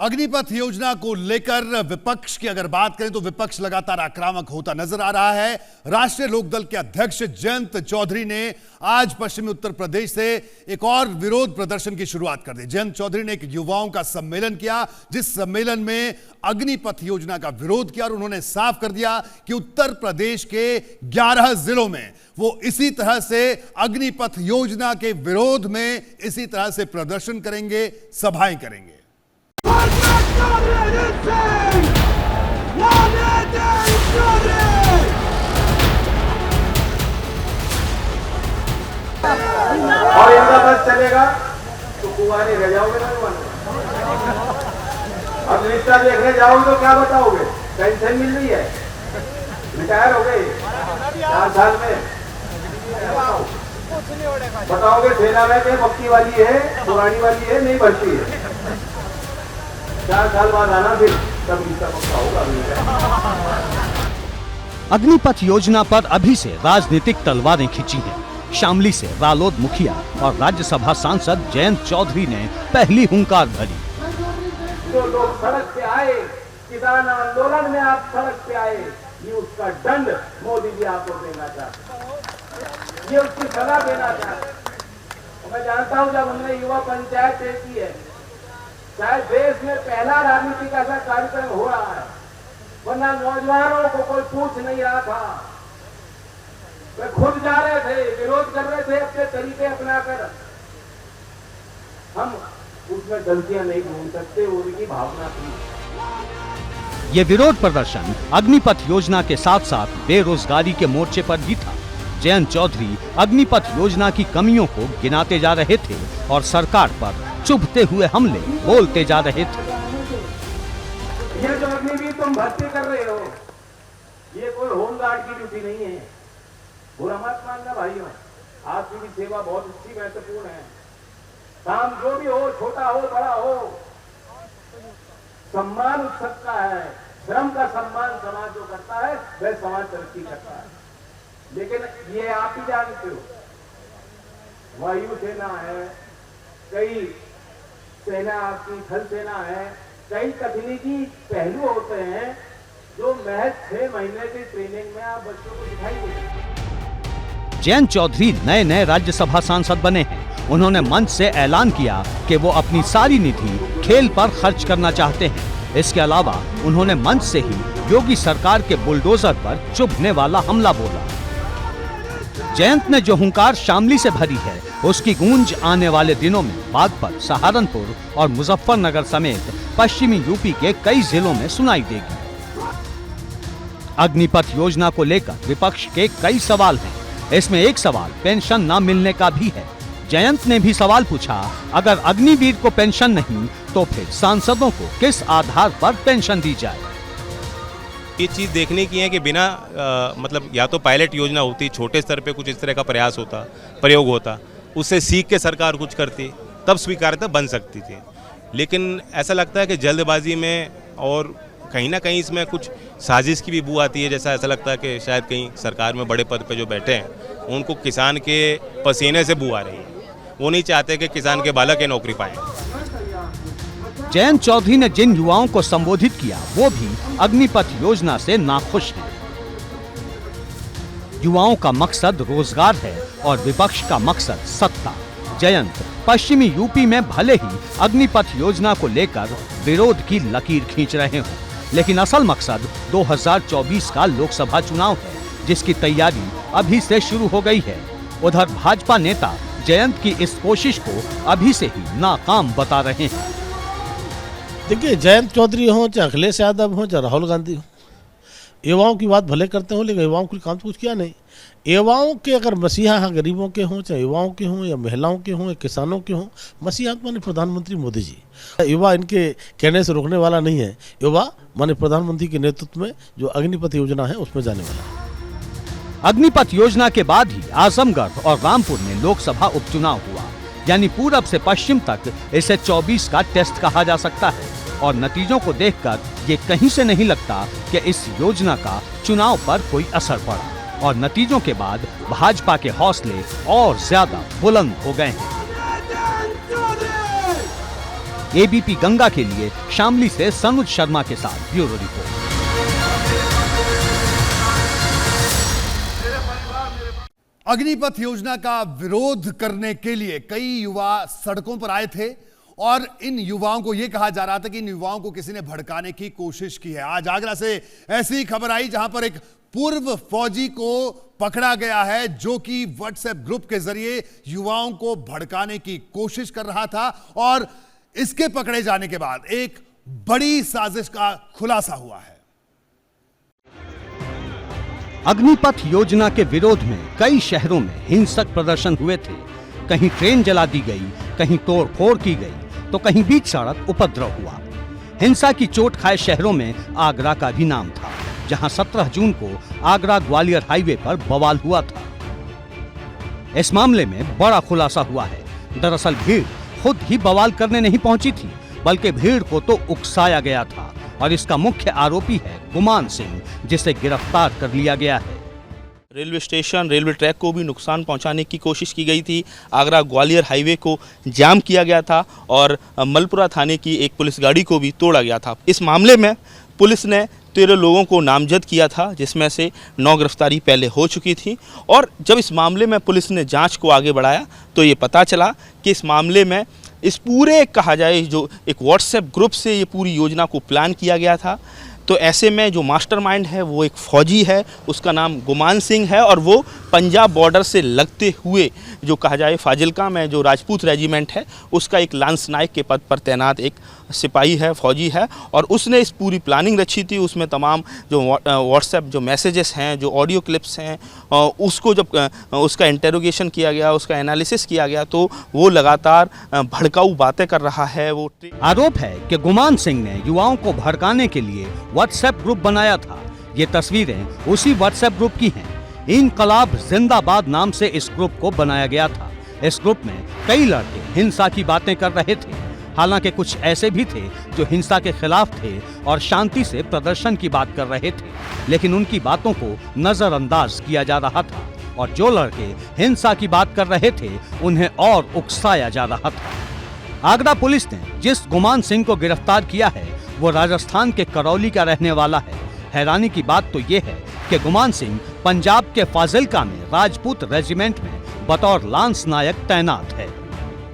अग्निपथ योजना को लेकर विपक्ष की अगर बात करें तो विपक्ष लगातार आक्रामक होता नजर आ रहा है। राष्ट्रीय लोकदल के अध्यक्ष जयंत चौधरी ने आज पश्चिमी उत्तर प्रदेश से एक और विरोध प्रदर्शन की शुरुआत कर दी। जयंत चौधरी ने एक युवाओं का सम्मेलन किया, जिस सम्मेलन में अग्निपथ योजना का विरोध किया और उन्होंने साफ कर दिया कि उत्तर प्रदेश के 11 जिलों में वो इसी तरह से अग्निपथ योजना के विरोध में इसी तरह से प्रदर्शन करेंगे, सभाएं करेंगे। और इनका बस चलेगा तो कुंवारे रह जाओगे ना। अब रिश्ता देखने जाओगे तो क्या बताओगे? पेंशन मिल रही है, रिटायर हो गए 4 साल में, बताओगे सेना में के पक्की वाली है, पुरानी वाली है, नहीं भर्ती है। 4 साल बाद आना, फिर तब रिश्ता पक्का होगा। अग्निपथ योजना पर अभी से राजनीतिक तलवारें खींची हैं। शामली से रालोद मुखिया और राज्यसभा सांसद जयंत चौधरी ने पहली हुंकार भरी। जो लोग सड़क पे आए, किसान आंदोलन में आप सड़क पे आए, ये उसका दंड मोदी जी आपको देना चाहते, ये उसकी सजा देना चाहते। मैं जानता हूँ जब हमने युवा पंचायत तय की है, शायद देश में पहला राजनीतिक ऐसा कार्यक्रम हो रहा है, वरना नौजवानों को कोई पूछ नहीं रहा था। वे खुद जा रहे थे, विरोध कर रहे थे अपने तरीके अपनाकर। हम उसमें गलतियां नहीं ढूंढ सकते, उनकी भावना थी। ये विरोध प्रदर्शन अग्निपथ योजना के साथ साथ बेरोजगारी के मोर्चे पर भी था। जयंत चौधरी अग्निपथ योजना की कमियों को गिनाते जा रहे थे और सरकार पर चुभते हुए हमले बोलते जा रहे थे। ये जो अग्निवीर तुम भर्ती कर रहे हो, ये कोई होमगार्ड की ड्यूटी नहीं है। बुरा मत मानना भाइयों, आपकी भी सेवा बहुत अच्छी महत्वपूर्ण है। काम जो भी हो, छोटा हो बड़ा हो, सम्मान उस सबका है। श्रम का सम्मान समाज जो करता है वह समाज तरक्की करता है। लेकिन ये आप ही जानते हो, वायु सेना है, कई सेना आपकी थल सेना है, कई तकनीकी पहलू होते हैं जो महज 6 महीने की ट्रेनिंग में आप बच्चों को दिखाएंगे। जयंत चौधरी नए राज्यसभा सांसद बने हैं। उन्होंने मंच से ऐलान किया कि वो अपनी सारी निधि खेल पर खर्च करना चाहते हैं। इसके अलावा उन्होंने मंच से ही योगी सरकार के बुलडोजर पर चुभने वाला हमला बोला। जयंत ने जो हुंकार शामली से भरी है, उसकी गूंज आने वाले दिनों में बागपत, सहारनपुर और मुजफ्फरनगर समेत पश्चिमी यूपी के कई जिलों में सुनाई देगी। अग्निपथ योजना को लेकर विपक्ष के कई सवाल हैं। इसमें एक सवाल पेंशन न मिलने का भी है। जयंत ने भी सवाल पूछा, अगर अग्निवीर को पेंशन नहीं तो फिर सांसदों को किस आधार पर पेंशन दी जाए? ये चीज़ देखने की है कि बिना मतलब या तो पायलट योजना होती, छोटे स्तर पे कुछ इस तरह का प्रयास होता, प्रयोग होता, उससे सीख के सरकार कुछ करती, तब स्वीकार्यता बन सकती थी। लेकिन ऐसा लगता है कि जल्दबाजी में और कहीं ना कहीं इसमें कुछ साजिश की भी बू आती है। जैसा ऐसा लगता है कि शायद कहीं सरकार में बड़े पद पे जो बैठे हैं उनको किसान के पसीने से बू आ रही है। वो नहीं चाहते कि किसान के बालक ये नौकरी पाएं। जयंत चौधरी ने जिन युवाओं को संबोधित किया वो भी अग्निपथ योजना से नाखुश हैं। युवाओं का मकसद रोजगार है और विपक्ष का मकसद सत्ता। जयंत पश्चिमी यूपी में भले ही अग्निपथ योजना को लेकर विरोध की लकीर खींच रहे हों, लेकिन असल मकसद 2024 का लोकसभा चुनाव है, जिसकी तैयारी अभी से शुरू हो गई है। उधर भाजपा नेता जयंत की इस कोशिश को अभी से ही नाकाम बता रहे हैं। देखिए, जयंत चौधरी हो, चाहे अखिलेश यादव हो, चाहे राहुल गांधी हो, युवाओं की बात भले करते हो, लेकिन युवाओं को काम तो कुछ किया नहीं। युवाओं के अगर मसीहा गरीबों के हों, चाहे युवाओं के हों या महिलाओं के हों या किसानों के हों, मसीहा माने प्रधानमंत्री मोदी जी। युवा इनके कहने से रोकने वाला नहीं है। युवा माने प्रधानमंत्री के नेतृत्व में जो अग्निपथ योजना है उसमें जाने वाला है। अग्निपथ योजना के बाद ही आजमगढ़ और रामपुर में लोकसभा उपचुनाव हुआ, यानी पूरब से पश्चिम तक इसे 24 का टेस्ट कहा जा सकता है। और नतीजों को देखकर ये कहीं से नहीं लगता कि इस योजना का चुनाव पर कोई असर पड़ा। और नतीजों के बाद भाजपा के हौसले और ज्यादा बुलंद हो गए हैं। एबीपी गंगा के लिए शामली से सनुज शर्मा के साथ ब्यूरो रिपोर्ट। अग्निपथ योजना का विरोध करने के लिए कई युवा सड़कों पर आए थे और इन युवाओं को यह कहा जा रहा था कि इन युवाओं को किसी ने भड़काने की कोशिश की है। आज आगरा से ऐसी खबर आई जहां पर एक पूर्व फौजी को पकड़ा गया है जो कि व्हाट्सएप ग्रुप के जरिए युवाओं को भड़काने की कोशिश कर रहा था और इसके पकड़े जाने के बाद एक बड़ी साजिश का खुलासा हुआ है। अग्निपथ योजना के विरोध में कई शहरों में हिंसक प्रदर्शन हुए थे। कहीं ट्रेन जला दी गई, कहीं तोड़फोड़ की गई, तो कहीं बीच सड़क उपद्रव हुआ। हिंसा की चोट खाए शहरों में आगरा का भी नाम था, जहां 17 जून को आगरा ग्वालियर हाईवे पर बवाल हुआ था। इस मामले में बड़ा खुलासा हुआ है। दरअसल भीड़ खुद ही बवाल करने नहीं पहुंची थी, बल्कि भीड़ को तो उकसाया गया था और इसका मुख्य आरोपी है गुमान सिंह, जिसे गिरफ्तार कर लिया गया है। रेलवे स्टेशन, रेलवे ट्रैक को भी नुकसान पहुंचाने की कोशिश की गई थी। आगरा ग्वालियर हाईवे को जाम किया गया था और मलपुरा थाने की एक पुलिस गाड़ी को भी तोड़ा गया था। इस मामले में पुलिस ने 13 लोगों को नामजद किया था, जिसमें से 9 गिरफ्तारी पहले हो चुकी थी। और जब इस मामले में पुलिस ने जांच को आगे बढ़ाया तो ये पता चला कि इस मामले में इस पूरे कहा जाए जो एक व्हाट्सएप ग्रुप से ये पूरी योजना को प्लान किया गया था। तो ऐसे में जो मास्टरमाइंड है वो एक फ़ौजी है, उसका नाम गुमान सिंह है और वो पंजाब बॉर्डर से लगते हुए जो कहा जाए फाजिलका में जो राजपूत रेजिमेंट है उसका एक लांस नायक के पद पर तैनात एक सिपाही है, फ़ौजी है। और उसने इस पूरी प्लानिंग रची थी। उसमें तमाम जो व्हाट्सएप जो मैसेजेस हैं, जो ऑडियो क्लिप्स हैं, उसको जब उसका इंटेरोगेशन किया गया, उसका एनालिसिस किया गया तो वो लगातार भड़काऊ बातें कर रहा है। वो आरोप है कि गुमान सिंह ने युवाओं को भड़काने के लिए व्हाट्सएप ग्रुप बनाया था। ये तस्वीरें उसी व्हाट्सएप ग्रुप की हैं। इनकलाब जिंदाबाद नाम से इस ग्रुप को बनाया गया था। इस ग्रुप में कई लड़के हिंसा की बातें कर रहे थे। हालांकि कुछ ऐसे भी थे जो हिंसा के खिलाफ थे और शांति से प्रदर्शन की बात कर रहे थे, लेकिन उनकी बातों को नजरअंदाज किया जा रहा था और जो लड़के हिंसा की बात कर रहे थे उन्हें और उकसाया जा रहा था। आगरा पुलिस ने जिस गुमान सिंह को गिरफ्तार किया है वो राजस्थान के करौली का रहने वाला है। हैरानी की बात तो ये है कि गुमान सिंह पंजाब के फाजिलका में राजपूत रेजिमेंट में बतौर लांस नायक तैनात है।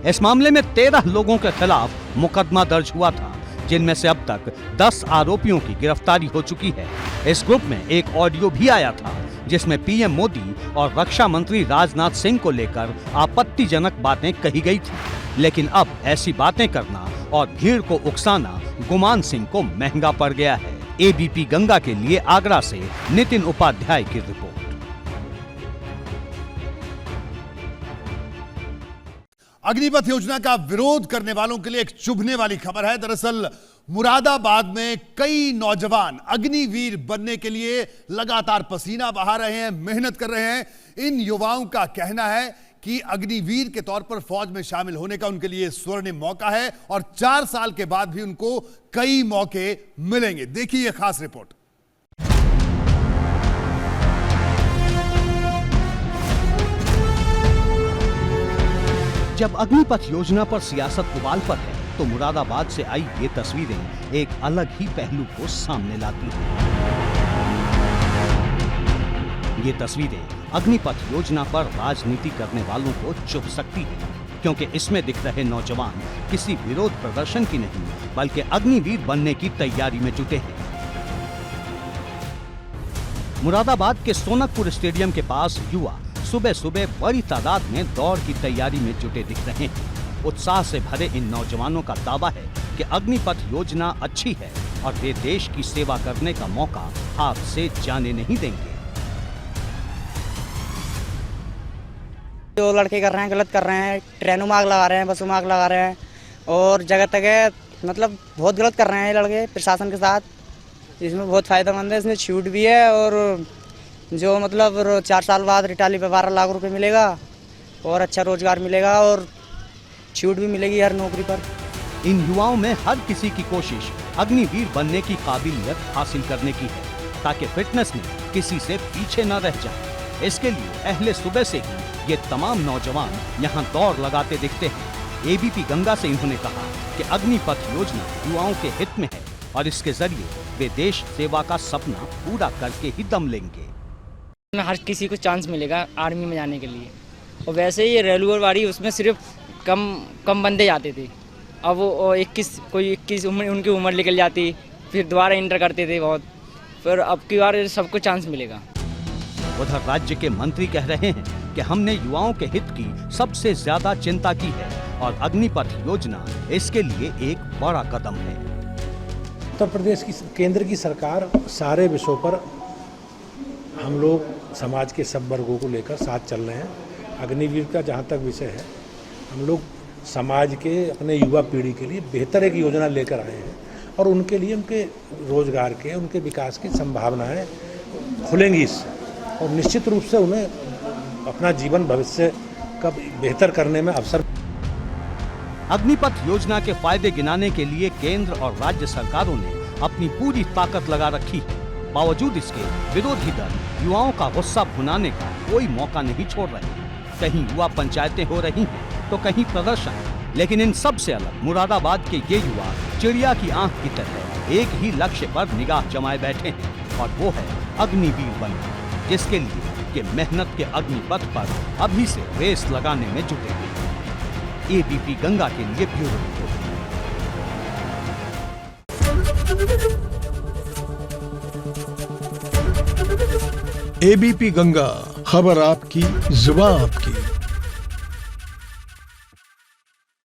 इस मामले में 13 लोगों के खिलाफ मुकदमा दर्ज हुआ था, जिनमें से अब तक 10 आरोपियों की गिरफ्तारी हो चुकी है। इस ग्रुप में एक ऑडियो भी आया था जिसमें पीएम मोदी और रक्षा मंत्री राजनाथ सिंह को लेकर आपत्तिजनक बातें कही गई थी, लेकिन अब ऐसी बातें करना और भीड़ को उकसाना गुमान सिंह को महंगा पड़ गया है। एबीपी गंगा के लिए आगरा से नितिन उपाध्याय की रिपोर्ट। अग्निपथ योजना का विरोध करने वालों के लिए एक चुभने वाली खबर है। दरअसल मुरादाबाद में कई नौजवान अग्निवीर बनने के लिए लगातार पसीना बहा रहे हैं, मेहनत कर रहे हैं। इन युवाओं का कहना है कि अग्निवीर के तौर पर फौज में शामिल होने का उनके लिए स्वर्णिम मौका है और 4 साल के बाद भी उनको कई मौके मिलेंगे। देखिए यह खास रिपोर्ट। जब अग्निपथ योजना पर सियासत उबाल पर है तो मुरादाबाद से आई ये तस्वीरें एक अलग ही पहलू को सामने लाती हैं। ये तस्वीरें अग्निपथ योजना पर राजनीति करने वालों को चुभ सकती है, क्योंकि इसमें दिख रहे नौजवान किसी विरोध प्रदर्शन की नहीं बल्कि अग्निवीर बनने की तैयारी में जुटे हैं। मुरादाबाद के सोनकपुर स्टेडियम के पास युवा सुबह सुबह बड़ी तादाद में दौड़ की तैयारी में जुटे दिख रहे हैं। उत्साह से भरे इन नौजवानों का दावा है कि अग्निपथ योजना अच्छी है और वे देश की सेवा करने का मौका हाथ से जाने नहीं देंगे। जो लड़के कर रहे हैं गलत कर रहे हैं, ट्रेनों में आग लगा रहे हैं, बसों में आग लगा रहे हैं और जगह तक मतलब बहुत गलत कर रहे हैं ये लड़के प्रशासन के साथ। इसमें बहुत फायदेमंद है, इसमें छूट भी है और जो मतलब 4 साल बाद रिटाली पे 12 लाख रुपए मिलेगा और अच्छा रोजगार मिलेगा और छूट भी मिलेगी हर नौकरी पर। इन युवाओं में हर किसी की कोशिश अग्निवीर बनने की काबिलियत हासिल करने की है, ताकि फिटनेस में किसी से पीछे न रह जाए। इसके लिए अहले सुबह से ही ये तमाम नौजवान यहाँ दौड़ लगाते दिखते हैं। एबीपी गंगा से इन्होंने कहा कि अग्निपथ योजना युवाओं के हित में है और इसके जरिए वे देश सेवा का सपना पूरा करके ही दम लेंगे। हर किसी को चांस मिलेगा आर्मी में जाने के लिए, और वैसे ही रेलवे वाली उसमें सिर्फ कम बंदे जाते थे। अब वो 21 उनकी उम्र निकल जाती, फिर दोबारा इंटर करते थे बहुत, फिर अब की बार सबको चांस मिलेगा। उधर राज्य के मंत्री कह रहे हैं कि हमने युवाओं के हित की सबसे ज्यादा चिंता की है और अग्निपथ योजना इसके लिए एक बड़ा कदम है। उत्तर प्रदेश की केंद्र की सरकार सारे विषयों पर हम लोग समाज के सब वर्गों को लेकर साथ चल रहे हैं। अग्निवीर का जहाँ तक विषय है, हम लोग समाज के अपने युवा पीढ़ी के लिए बेहतर एक योजना लेकर आए हैं और उनके लिए उनके रोजगार के, उनके विकास की संभावनाएं खुलेंगी इससे, और निश्चित रूप से उन्हें अपना जीवन भविष्य का बेहतर करने में अवसर। अग्निपथ योजना के फायदे गिनाने के लिए केंद्र और राज्य सरकारों ने अपनी पूरी ताकत लगा रखी है। बावजूद इसके विरोधी दल युवाओं का गुस्सा भुनाने का कोई मौका नहीं छोड़ रहे। कहीं युवा पंचायतें हो रही हैं तो कहीं प्रदर्शन, लेकिन इन सब से अलग मुरादाबाद के ये युवा चिड़िया की आंख की तरह एक ही लक्ष्य पर निगाह जमाए बैठे हैं और वो है अग्निवीर बनना, जिसके लिए ये मेहनत के अग्निपथ पर अभी से रेस लगाने में जुटे हैं। एबीपी गंगा के लिए ब्यूरो रिपोर्ट। एबीपी गंगा, खबर आपकी, जुबान आपकी।